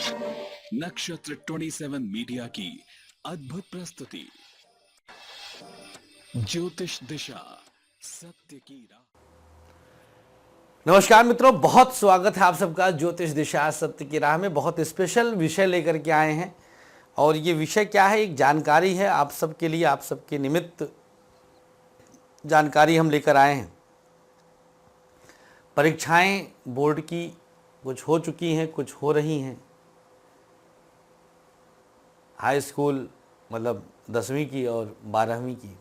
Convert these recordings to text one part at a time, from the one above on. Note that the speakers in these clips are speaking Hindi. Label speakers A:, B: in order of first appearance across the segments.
A: नक्षत्र 27 मीडिया की अद्भुत प्रस्तुति ज्योतिष दिशा सत्य की राह।
B: नमस्कार मित्रों, बहुत स्वागत है आप सबका ज्योतिष दिशा सत्य की राह में। बहुत स्पेशल विषय लेकर के आए हैं और ये विषय क्या है, एक जानकारी है आप सबके लिए, आप सबके निमित्त जानकारी हम लेकर आए हैं। परीक्षाएं बोर्ड की कुछ हो चुकी हैं, कुछ हो रही हैं। हाई स्कूल मतलब 10वीं की और 12वीं की।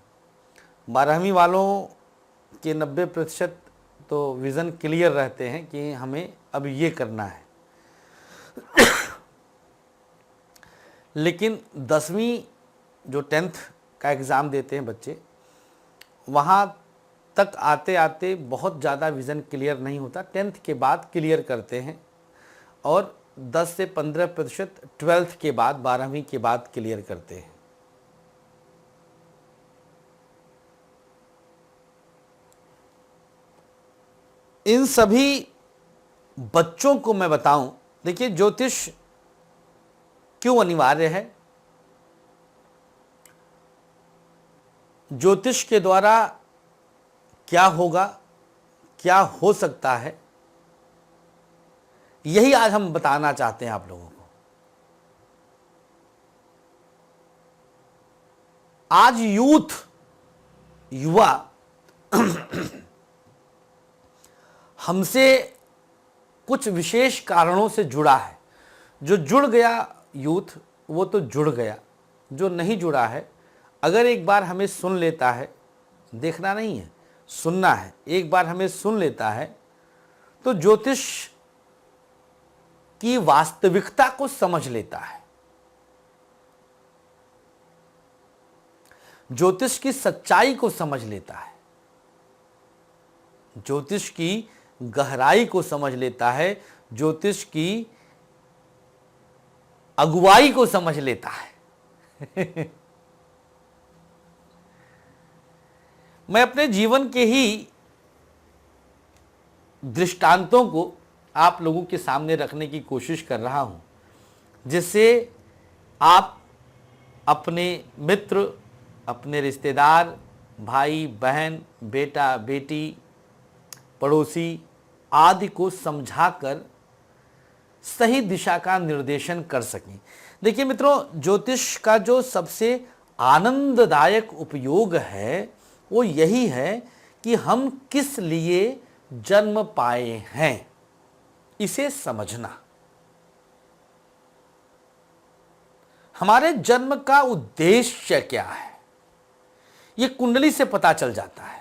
B: 12वीं वालों के 90% तो विज़न क्लियर रहते हैं कि हमें अब ये करना है। लेकिन 10वीं जो 10th का एग्ज़ाम देते हैं बच्चे, वहाँ तक आते आते बहुत ज़्यादा विज़न क्लियर नहीं होता। 10th के बाद क्लियर करते हैं और 10 से 15% 12th के बाद, 12वीं के बाद क्लियर करते हैं। इन सभी बच्चों को मैं बताऊं, देखिए ज्योतिष क्यों अनिवार्य है। ज्योतिष के द्वारा क्या होगा, क्या हो सकता है, यही आज हम बताना चाहते हैं आप लोगों को। आज युवा हमसे कुछ विशेष कारणों से जुड़ा है। जो जुड़ गया यूथ वो तो जुड़ गया, जो नहीं जुड़ा है अगर एक बार हमें सुन लेता है, देखना नहीं है सुनना है, एक बार हमें सुन लेता है तो ज्योतिष की वास्तविकता को समझ लेता है, ज्योतिष की सच्चाई को समझ लेता है, ज्योतिष की गहराई को समझ लेता है, ज्योतिष की अगुवाई को समझ लेता है। मैं अपने जीवन के ही दृष्टांतों को आप लोगों के सामने रखने की कोशिश कर रहा हूं, जिससे आप अपने मित्र, अपने रिश्तेदार, भाई बहन, बेटा बेटी, पड़ोसी आदि को समझाकर सही दिशा का निर्देशन कर सकें। देखिए मित्रों, ज्योतिष का जो सबसे आनंददायक उपयोग है वो यही है कि हम किस लिए जन्म पाए हैं, इसे समझना। हमारे जन्म का उद्देश्य क्या है, ये कुंडली से पता चल जाता है।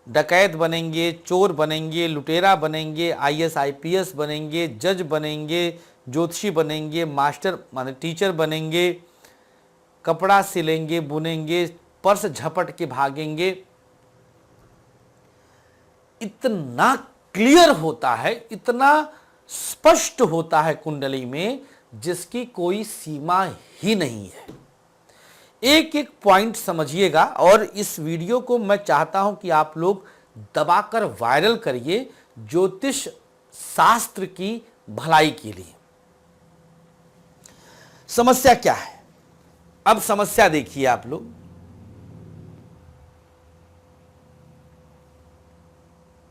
B: डकैत बनेंगे, चोर बनेंगे, लुटेरा बनेंगे, आईएएस आईपीएस बनेंगे, जज बनेंगे, ज्योतिषी बनेंगे, मास्टर माने टीचर बनेंगे, कपड़ा सिलेंगे, बुनेंगे, पर्स झपट के भागेंगे। इतना क्लियर होता है, इतना स्पष्ट होता है कुंडली में, जिसकी कोई सीमा ही नहीं है। एक एक पॉइंट समझिएगा और इस वीडियो को मैं चाहता हूं कि आप लोग दबाकर वायरल करिए, ज्योतिष शास्त्र की भलाई के लिए। समस्या क्या है, अब समस्या देखिए आप लोग।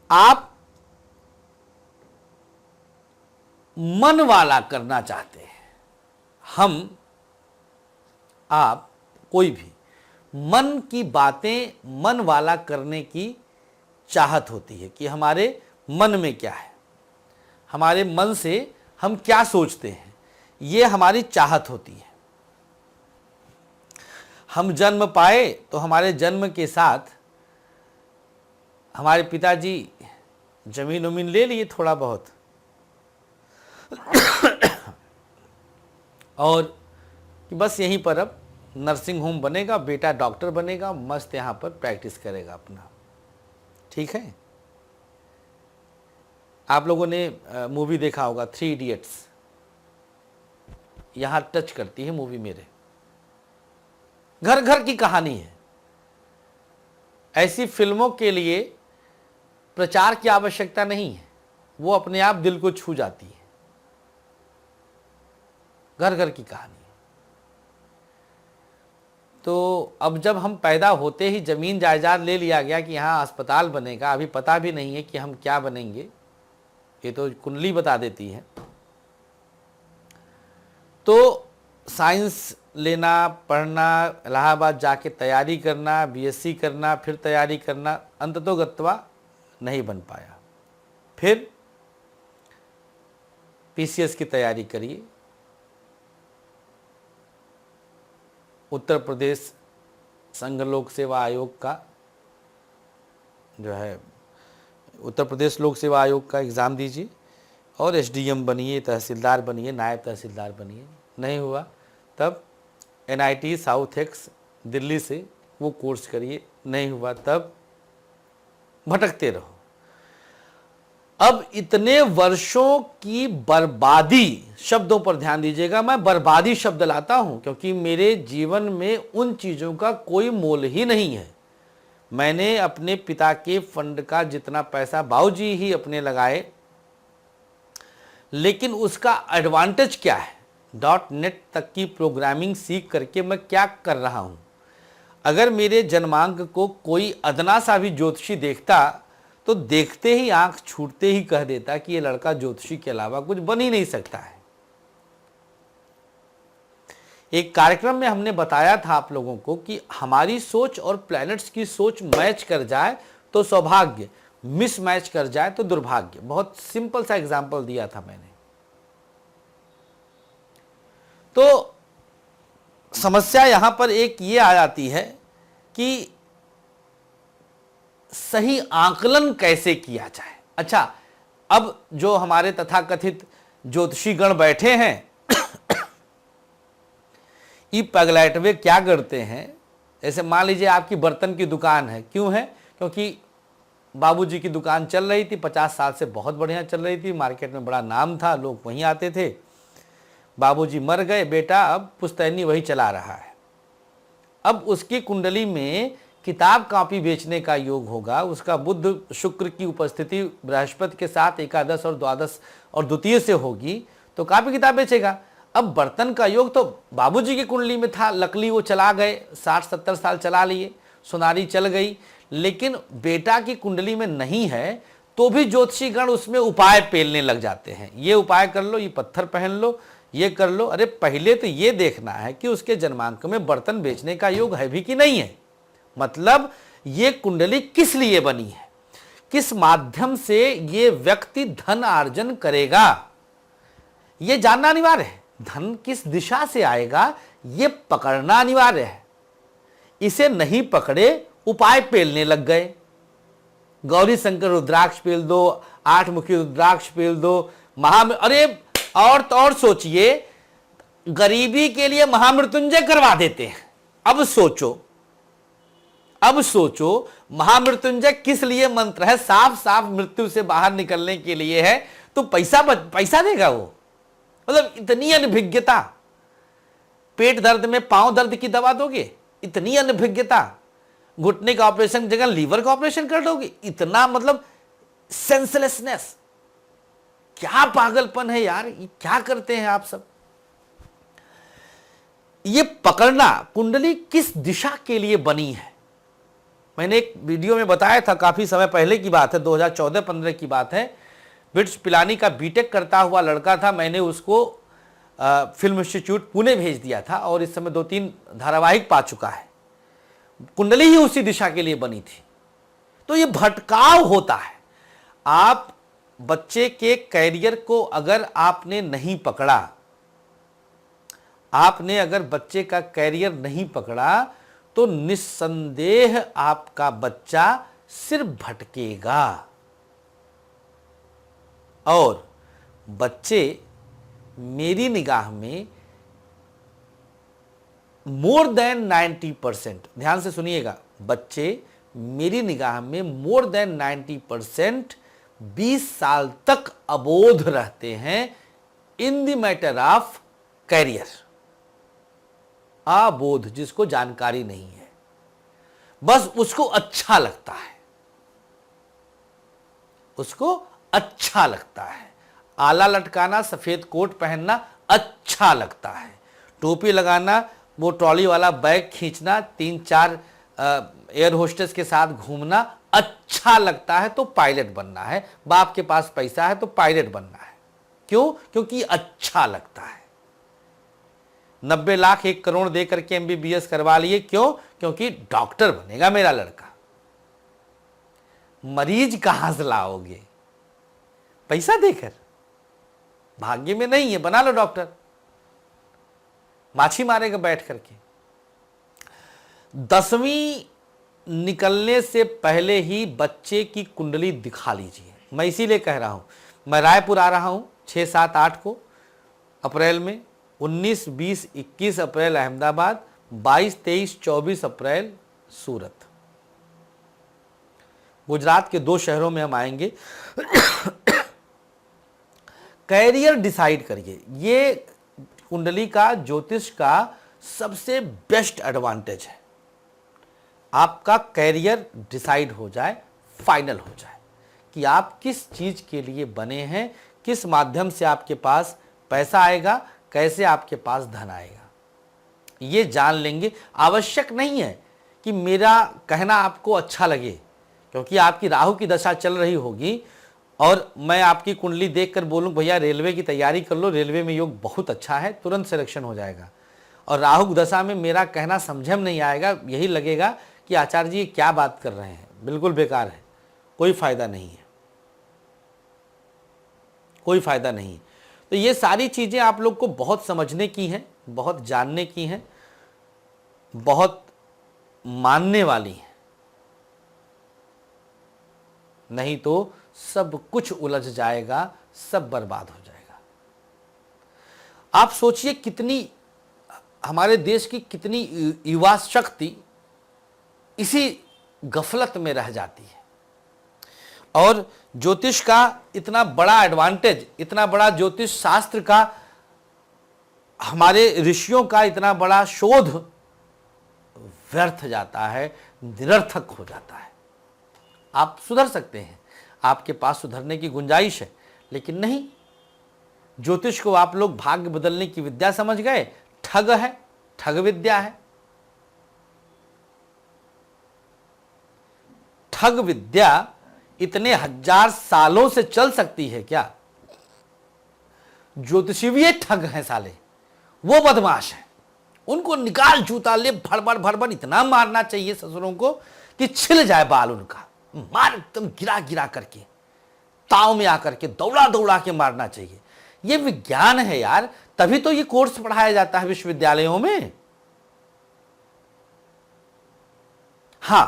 B: आप मन वाला करना चाहते हैं, आप कोई भी मन की बातें मन वाला करने की चाहत होती है कि हमारे मन में क्या है, हमारे मन से हम क्या सोचते हैं, ये हमारी चाहत होती है। हम जन्म पाए तो हमारे जन्म के साथ हमारे पिताजी जमीन उमीन ले लिए थोड़ा बहुत और कि बस यहीं पर अब नर्सिंग होम बनेगा, बेटा डॉक्टर बनेगा, मस्त यहाँ पर प्रैक्टिस करेगा अपना। ठीक है, आप लोगों ने मूवी देखा होगा 3 इडियट्स, यहाँ टच करती है मूवी मेरे। घर घर की कहानी है। ऐसी फिल्मों के लिए प्रचार की आवश्यकता नहीं है, वो अपने आप दिल को छू जाती है। घर घर की कहानी। तो अब जब हम पैदा होते ही ज़मीन जायदाद ले लिया गया कि यहाँ अस्पताल बनेगा, अभी पता भी नहीं है कि हम क्या बनेंगे, ये तो कुंडली बता देती है। तो साइंस लेना, पढ़ना, इलाहाबाद जाके तैयारी करना, बीएससी करना, फिर तैयारी करना, अंततोगत्वा नहीं बन पाया। फिर पीसीएस की तैयारी करिए, उत्तर प्रदेश संघ लोक सेवा आयोग का जो है, उत्तर प्रदेश लोक सेवा आयोग का एग्ज़ाम दीजिए और एसडीएम बनिए, तहसीलदार बनिए, नायब तहसीलदार बनिए। नहीं हुआ तब एनआईटी साउथ एक्स दिल्ली से वो कोर्स करिए। नहीं हुआ तब भटकते रहो। अब इतने वर्षों की बर्बादी, शब्दों पर ध्यान दीजिएगा, मैं बर्बादी शब्द लाता हूं क्योंकि मेरे जीवन में उन चीज़ों का कोई मोल ही नहीं है। मैंने अपने पिता के फंड का जितना पैसा बाबूजी ही अपने लगाए, लेकिन उसका एडवांटेज क्या है? .NET तक की प्रोग्रामिंग सीख करके मैं क्या कर रहा हूं? अगर मेरे जन्मांक को कोई अदना सा भी ज्योतिषी देखता तो देखते ही आंख छूटते ही कह देता कि ये लड़का ज्योतिषी के अलावा कुछ बन ही नहीं सकता है। एक कार्यक्रम में हमने बताया था आप लोगों को कि हमारी सोच और प्लैनेट्स की सोच मैच कर जाए तो सौभाग्य, मिसमैच कर जाए तो दुर्भाग्य। बहुत सिंपल सा एग्जांपल दिया था मैंने। तो समस्या यहां पर एक ये आ जाती है कि सही आकलन कैसे किया जाए। अच्छा, अब जो हमारे तथाकथित ज्योतिषीगण बैठे हैं ये पगलैटवे क्या करते हैं? ऐसे मान लीजिए आपकी बर्तन की दुकान है। क्यों है? क्योंकि बाबूजी की दुकान चल रही थी, 50 साल से बहुत बढ़िया चल रही थी, मार्केट में बड़ा नाम था, लोग वहीं आते थे। बाबूजी मर गए, बेटा अब पुश्तैनी वही चला रहा है। अब उसकी कुंडली में किताब कापी बेचने का योग होगा, उसका बुध शुक्र की उपस्थिति बृहस्पति के साथ एकादश और द्वादश और द्वितीय से होगी, तो कापी किताब बेचेगा। अब बर्तन का योग तो बाबूजी की कुंडली में था, लकली वो चला गए, 60-70 साल चला लिए, सुनारी चल गई, लेकिन बेटा की कुंडली में नहीं है, तो भी ज्योतिषीगण उसमें उपाय पेलने लग जाते हैं। ये उपाय कर लो, ये पत्थर पहन लो, ये कर लो। अरे पहले तो ये देखना है कि उसके जन्मांक में बर्तन बेचने का योग है भी कि नहीं है। मतलब ये कुंडली किस लिए बनी है, किस माध्यम से ये व्यक्ति धन अर्जन करेगा, ये जानना अनिवार्य है। धन किस दिशा से आएगा ये पकड़ना अनिवार्य है। इसे नहीं पकड़े, उपाय पेलने लग गए। गौरी शंकर रुद्राक्ष पेल दो, 8 मुखी रुद्राक्ष पेल दो, अरे और तो और सोचिए, गरीबी के लिए महामृत्युंजय करवा देते हैं। अब सोचो महामृत्युंजय किस लिए मंत्र है? साफ साफ मृत्यु से बाहर निकलने के लिए है, तो पैसा देगा वो। मतलब इतनी अनभिज्ञता। पेट दर्द में पांव दर्द की दवा दोगे, इतनी अनभिज्ञता। घुटने का ऑपरेशन की जगह लीवर का ऑपरेशन कर दोगे, इतना मतलब सेंसलेसनेस। क्या पागलपन है यार, ये क्या करते हैं आप सब। ये पकड़ना, कुंडली किस दिशा के लिए बनी है। मैंने एक वीडियो में बताया था, काफी समय पहले की बात है, 2014-15 की बात है। बिट्स पिलानी का बीटेक करता हुआ लड़का था। मैंने उसको फिल्म इंस्टीट्यूट पुणे भेज दिया था और इस समय 2-3 धारावाहिक पा चुका है। कुंडली ही उसी दिशा के लिए बनी थी। तो ये भटकाव होता है। आप बच्चे के कैरियर को अगर आपने नहीं पकड़ा, आपने अगर बच्चे का कैरियर नहीं पकड़ा, तो निस्संदेह आपका बच्चा सिर्फ भटकेगा। और बच्चे मेरी निगाह में मोर देन 90%, ध्यान से सुनिएगा, बच्चे मेरी निगाह में मोर देन 90% 20 साल तक अबोध रहते हैं in the matter of career. अबोध, जिसको जानकारी नहीं है, बस उसको अच्छा लगता है, उसको अच्छा लगता है। आला लटकाना, सफेद कोट पहनना अच्छा लगता है। टोपी लगाना, वो ट्रॉली वाला बैग खींचना, 3-4 एयर होस्टेस के साथ घूमना अच्छा लगता है तो पायलट बनना है। बाप के पास पैसा है तो पायलट बनना है। क्यों? क्योंकि अच्छा लगता है। 90 लाख 1 करोड़ दे करके एमबीबीएस करवा लिए, क्यों? क्योंकि डॉक्टर बनेगा मेरा लड़का। मरीज कहां से लाओगे? पैसा देकर? भाग्य में नहीं है, बना लो डॉक्टर, माछी मारेगा बैठ करके। 10वीं निकलने से पहले ही बच्चे की कुंडली दिखा लीजिए। मैं इसीलिए कह रहा हूं, मैं रायपुर आ रहा हूं 6, 7, 8 को अप्रैल में, 19, 20, 21 अप्रैल अहमदाबाद, 22, 23, 24 अप्रैल सूरत। गुजरात के 2 शहरों में हम आएंगे। कैरियर डिसाइड करिए। ये कुंडली का, ज्योतिष का सबसे बेस्ट एडवांटेज है। आपका कैरियर डिसाइड हो जाए, फाइनल हो जाए कि आप किस चीज के लिए बने हैं, किस माध्यम से आपके पास पैसा आएगा, कैसे आपके पास धन आएगा, ये जान लेंगे। आवश्यक नहीं है कि मेरा कहना आपको अच्छा लगे, क्योंकि आपकी राहु की दशा चल रही होगी और मैं आपकी कुंडली देखकर बोलूं भैया रेलवे की तैयारी कर लो, रेलवे में योग बहुत अच्छा है, तुरंत सिलेक्शन हो जाएगा। और राहु की दशा में मेरा कहना समझ में नहीं आएगा, यही लगेगा कि आचार्य जी ये क्या बात कर रहे हैं, बिल्कुल बेकार है, कोई फायदा नहीं है, कोई फायदा नहीं। तो ये सारी चीजें आप लोग को बहुत समझने की हैं, बहुत जानने की हैं, बहुत मानने वाली हैं, नहीं तो सब कुछ उलझ जाएगा, सब बर्बाद हो जाएगा। आप सोचिए कितनी हमारे देश की कितनी युवा शक्ति इसी गफलत में रह जाती है। और ज्योतिष का इतना बड़ा एडवांटेज, इतना बड़ा ज्योतिष शास्त्र का, हमारे ऋषियों का इतना बड़ा शोध व्यर्थ जाता है, निरर्थक हो जाता है। आप सुधर सकते हैं, आपके पास सुधरने की गुंजाइश है, लेकिन नहीं, ज्योतिष को आप लोग भाग्य बदलने की विद्या समझ गए। ठग है, ठग विद्या है। ठग विद्या इतने 1000 सालों से चल सकती है क्या? ज्योतिषी भी ये ठग हैं साले, वो बदमाश हैं, उनको निकाल जूता ले, भड़बड़ भड़बड़ इतना मारना चाहिए ससुरों को कि छिल जाए बाल उनका, मार एकदम गिरा गिरा करके, ताव में आकर के दौड़ा दौड़ा के मारना चाहिए। ये विज्ञान है यार, तभी तो ये कोर्स पढ़ाया जाता है विश्वविद्यालयों में। हां,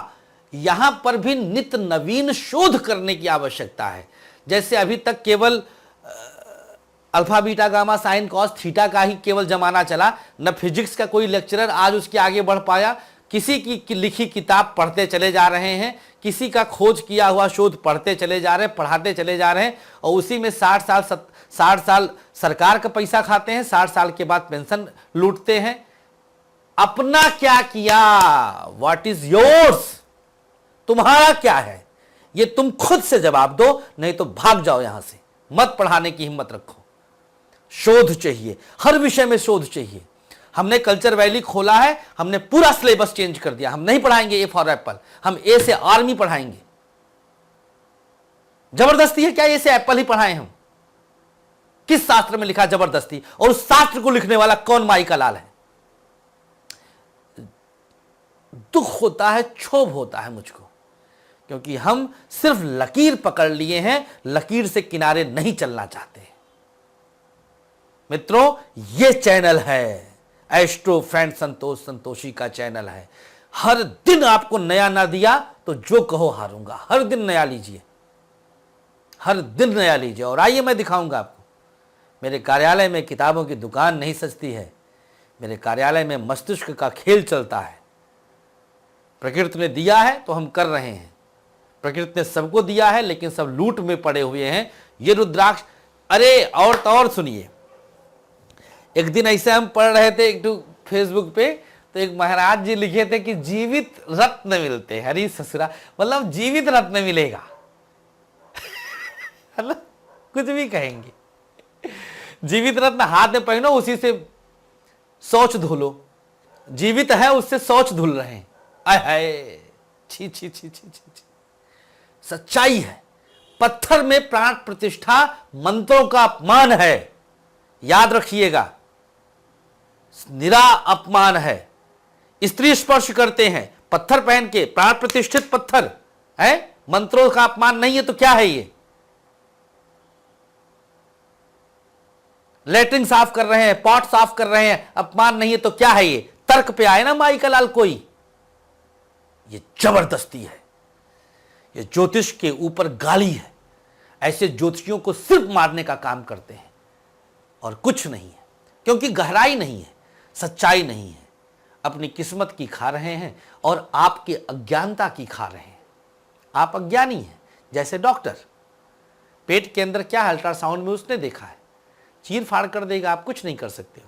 B: यहां पर भी नित्य नवीन शोध करने की आवश्यकता है। जैसे अभी तक केवल alpha beta gamma sine cos theta का ही केवल जमाना चला, न फिजिक्स का कोई लेक्चरर आज उसके आगे बढ़ पाया। किसी की लिखी किताब पढ़ते चले जा रहे हैं, किसी का खोज किया हुआ शोध पढ़ते चले जा रहे हैं, पढ़ाते चले जा रहे हैं, और उसी में 60 साल सरकार का पैसा खाते हैं, 60 साल के बाद पेंशन लूटते हैं। अपना क्या किया? What is yours? तुम्हारा क्या है? ये तुम खुद से जवाब दो, नहीं तो भाग जाओ यहां से। मत पढ़ाने की हिम्मत रखो। शोध चाहिए, हर विषय में शोध चाहिए। हमने कल्चर वैली खोला है, हमने पूरा सिलेबस चेंज कर दिया। हम नहीं पढ़ाएंगे ए फॉर एप्पल, हम ए से आर्मी पढ़ाएंगे। जबरदस्ती है क्या ए से एप्पल ही पढ़ाएं हम? किस शास्त्र में लिखा जबरदस्ती? और उस शास्त्र को लिखने वाला कौन माई का लाल है? दुख होता है, क्षोभ होता है मुझको, क्योंकि हम सिर्फ लकीर पकड़ लिए हैं, लकीर से किनारे नहीं चलना चाहते। मित्रों, ये चैनल है एस्ट्रो फ्रेंड संतोष संतोषी का चैनल है। हर दिन आपको नया ना दिया तो जो कहो हारूंगा। हर दिन नया लीजिए, हर दिन नया लीजिए। और आइए मैं दिखाऊंगा आपको। मेरे कार्यालय में किताबों की दुकान नहीं सजती है, मेरे कार्यालय में मस्तिष्क का खेल चलता है। प्रकृति ने दिया है तो हम कर रहे हैं। प्रकृति ने सबको दिया है, लेकिन सब लूट में पड़े हुए हैं। ये रुद्राक्ष, अरे और तो और सुनिए, एक दिन ऐसे हम पढ़ रहे थे एक फेसबुक पे, तो एक महाराज जी लिखे थे कि जीवित रत्न मिलते। हरी ससुरा, मतलब जीवित रत्न मिलेगा। मतलब कुछ भी कहेंगे, जीवित रत्न हाथ में पहनो, उसी से शौच धो लो। जीवित है उससे शौच धुल रहे हैं। आय हाय, छी छी छी छी छी। सच्चाई है, पत्थर में प्राण प्रतिष्ठा मंत्रों का अपमान है। याद रखिएगा, निरा अपमान है। स्त्री स्पर्श करते हैं पत्थर पहन के, प्राण प्रतिष्ठित पत्थर है, मंत्रों का अपमान नहीं है तो क्या है ये? लेटरिन साफ कर रहे हैं, पॉट साफ कर रहे हैं, अपमान नहीं है तो क्या है ये? तर्क पे आए ना माई का लाल कोई। ये जबरदस्ती है, ये ज्योतिष के ऊपर गाली है। ऐसे ज्योतिषियों को सिर्फ मारने का काम करते हैं और कुछ नहीं है, क्योंकि गहराई नहीं है, सच्चाई नहीं है। अपनी किस्मत की खा रहे हैं और आपकी अज्ञानता की खा रहे हैं। आप अज्ञानी हैं। जैसे डॉक्टर पेट के अंदर क्या अल्ट्रासाउंड में उसने देखा है, चीर फाड़ कर देगा, आप कुछ नहीं कर सकते हो।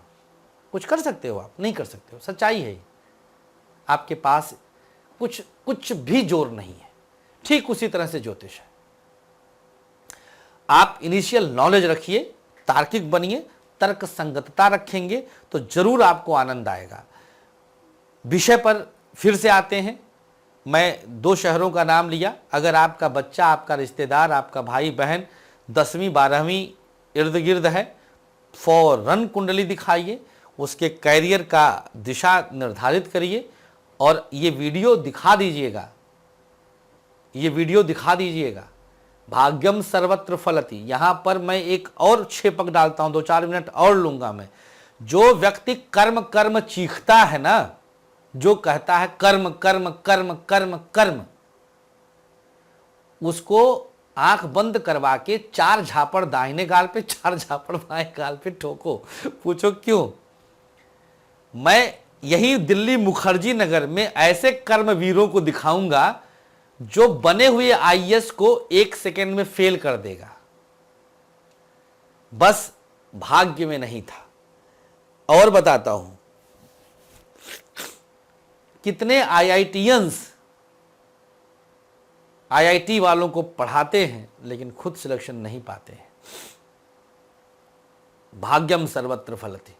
B: कुछ कर सकते हो आप? नहीं कर सकते हो। सच्चाई है, आपके पास कुछ भी जोर नहीं है। ठीक उसी तरह से ज्योतिष है। आप इनिशियल नॉलेज रखिए, तार्किक बनिए, तर्क संगतता रखेंगे तो जरूर आपको आनंद आएगा। विषय पर फिर से आते हैं। मैं 2 शहरों का नाम लिया। अगर आपका बच्चा, आपका रिश्तेदार, आपका भाई बहन 10वीं 12वीं इर्द गिर्द है, फौरन कुंडली दिखाइए, उसके कैरियर का दिशा निर्धारित करिए और ये वीडियो दिखा दीजिएगा। ये वीडियो दिखा दीजिएगा। भाग्यम सर्वत्र फलति। यहां पर मैं एक और छेपक डालता हूं, 2-4 मिनट और लूंगा मैं। जो व्यक्ति कर्म कर्म चीखता है ना, जो कहता है कर्म कर्म कर्म कर्म कर्म, उसको आंख बंद करवा के 4 झापड़ दाहिने गाल पे, 4 झापड़ बाएं गाल पे ठोको। पूछो क्यों? मैं यही दिल्ली मुखर्जी नगर में ऐसे कर्मवीरों को दिखाऊंगा जो बने हुए आईएएस को 1 सेकेंड में फेल कर देगा। बस भाग्य में नहीं था। और बताता हूं, कितने आईआईटी वालों को पढ़ाते हैं लेकिन खुद सिलेक्शन नहीं पाते हैं। भाग्यम सर्वत्र फलति।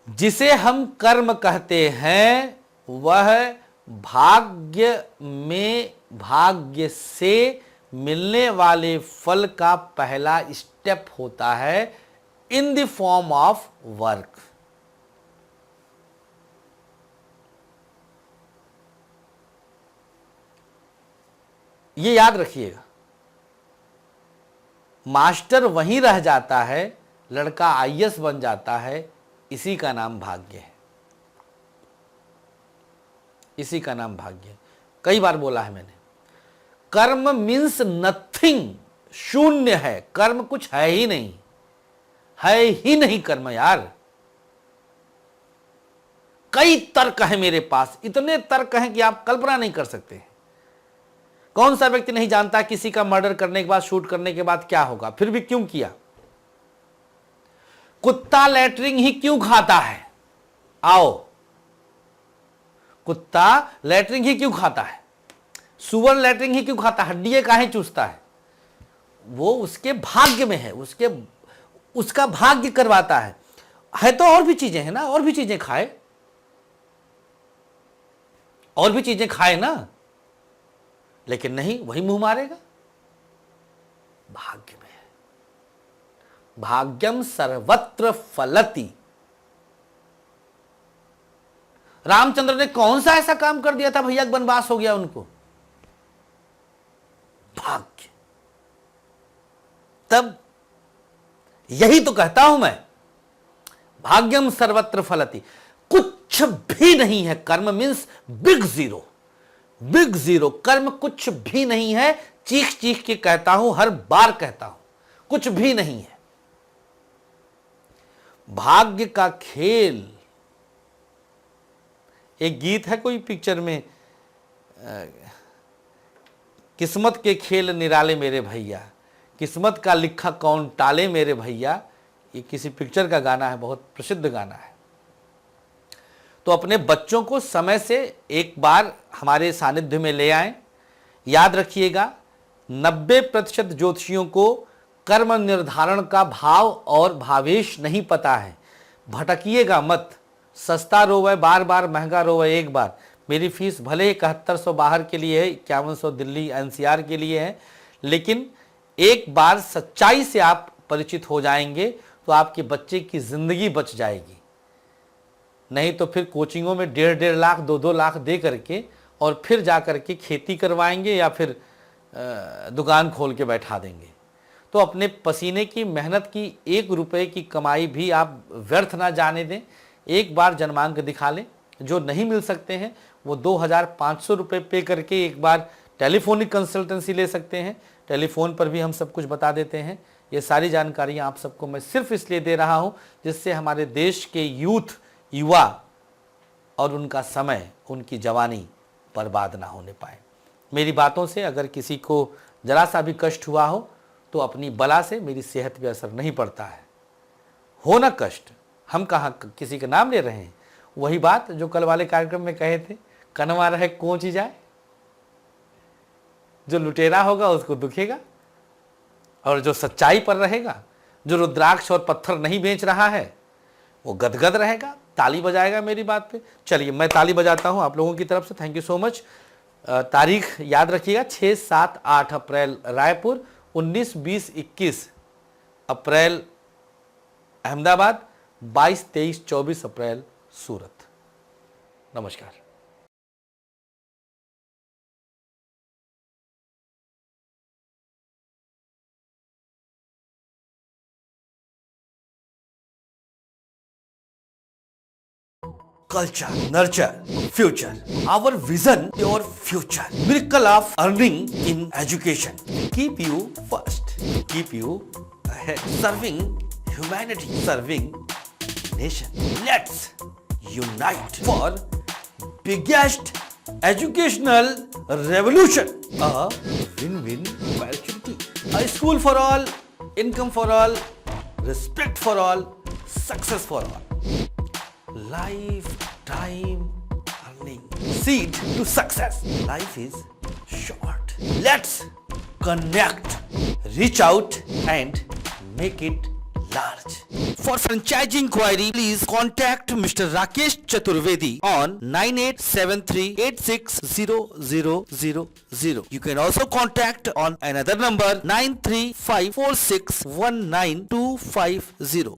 B: जिसे हम कर्म कहते हैं वह भाग्य में, भाग्य से मिलने वाले फल का पहला स्टेप होता है in the form of work. ये याद रखिएगा। मास्टर वहीं रह जाता है, लड़का आईएएस बन जाता है, इसी का नाम भाग्य है। इसी का नाम भाग्य है। कई बार बोला है मैंने, कर्म मीन्स नथिंग, शून्य है। कर्म कुछ है ही नहीं, है ही नहीं कर्म यार। कई तर्क हैं मेरे पास, इतने तर्क हैं कि आप कल्पना नहीं कर सकते। कौन सा व्यक्ति नहीं जानता किसी का मर्डर करने के बाद, शूट करने के बाद क्या होगा, फिर भी क्यों किया? कुत्ता लैट्रिन ही क्यों खाता है? आओ, कुत्ता लैट्रिन ही क्यों खाता है? सुअर लैट्रिन ही क्यों खाता है? हड्डियां काहे चूसता है? वो उसके भाग्य में है, उसका भाग्य करवाता है तो और भी चीजें हैं ना, और भी चीजें खाए, और भी चीजें खाए ना, लेकिन नहीं, वही मुंह मारेगा। भाग्य में है। भाग्यम सर्वत्र फलति। रामचंद्र ने कौन सा ऐसा काम कर दिया था भैया वनवास हो गया उनको? भाग्य। तब यही तो कहता हूं मैं, भाग्यम सर्वत्र फलति। कुछ भी नहीं है। कर्म means big zero, big zero. कर्म कुछ भी नहीं है। चीख चीख के कहता हूं, हर बार कहता हूं, कुछ भी नहीं है। भाग्य का खेल। एक गीत है कोई पिक्चर में, किस्मत के खेल निराले मेरे भैया, किस्मत का लिखा कौन टाले मेरे भैया। ये किसी पिक्चर का गाना है, बहुत प्रसिद्ध गाना है। तो अपने बच्चों को समय से एक बार हमारे सानिध्य में ले आएं। याद रखिएगा, 90% ज्योतिषियों को कर्म निर्धारण का भाव और भावेश नहीं पता है, भटकिएगा मत। सस्ता रोवे बार बार, महंगा रोवे एक बार। मेरी फीस भले 7100 बाहर के लिए है, 5100 दिल्ली एनसीआर के लिए है, लेकिन एक बार सच्चाई से आप परिचित हो जाएंगे तो आपके बच्चे की जिंदगी बच जाएगी। नहीं तो फिर कोचिंगों में 1.5 लाख 2-2 लाख दे करके और फिर जा करके खेती करवाएंगे या फिर दुकान खोल के बैठा देंगे। तो अपने पसीने की मेहनत की 1 रुपए की कमाई भी आप व्यर्थ ना जाने दें। एक बार जन्मांक दिखा लें। जो नहीं मिल सकते हैं वो 2500 रुपये पे करके एक बार टेलीफोनिक कंसल्टेंसी ले सकते हैं। टेलीफोन पर भी हम सब कुछ बता देते हैं। ये सारी जानकारियाँ आप सबको मैं सिर्फ इसलिए दे रहा हूँ जिससे हमारे देश के युवा और उनका समय, उनकी जवानी बर्बाद ना होने पाए। मेरी बातों से अगर किसी को जरा सा भी कष्ट हुआ हो तो अपनी बला से मेरी सेहत पे असर नहीं पड़ता है। हो ना कष्ट, हम कहाँ किसी का नाम ले रहे हैं। वही बात जो कल वाले कार्यक्रम में कहे थे, कनवा रहे कोंच जाए। जो लुटेरा होगा उसको दुखेगा और जो सच्चाई पर रहेगा, जो रुद्राक्ष और पत्थर नहीं बेच रहा है, वो गदगद रहेगा, ताली बजाएगा मेरी बात पे। चलिए मैं ताली बजाता हूं आप लोगों की तरफ से। Thank you so much. तारीख याद रखिएगा 6, 7, 8 अप्रैल रायपुर, 19, 20, 21 अप्रैल अहमदाबाद, 22, 23, 24 अप्रैल सूरत। नमस्कार। Culture, nurture, future. Our vision, your future. Miracle of earning in education. Keep you first. Keep you ahead. Serving humanity. Serving nation. Let's unite for biggest educational revolution. A win-win opportunity. A school for all, income for all, respect for all, success for all. Lifetime earning. Seed to success. Life is short. Let's connect, reach out and make it large. For franchise inquiry, please contact Mr. Rakesh Chaturvedi on 9873860000. You can also contact on another number 9354619 250.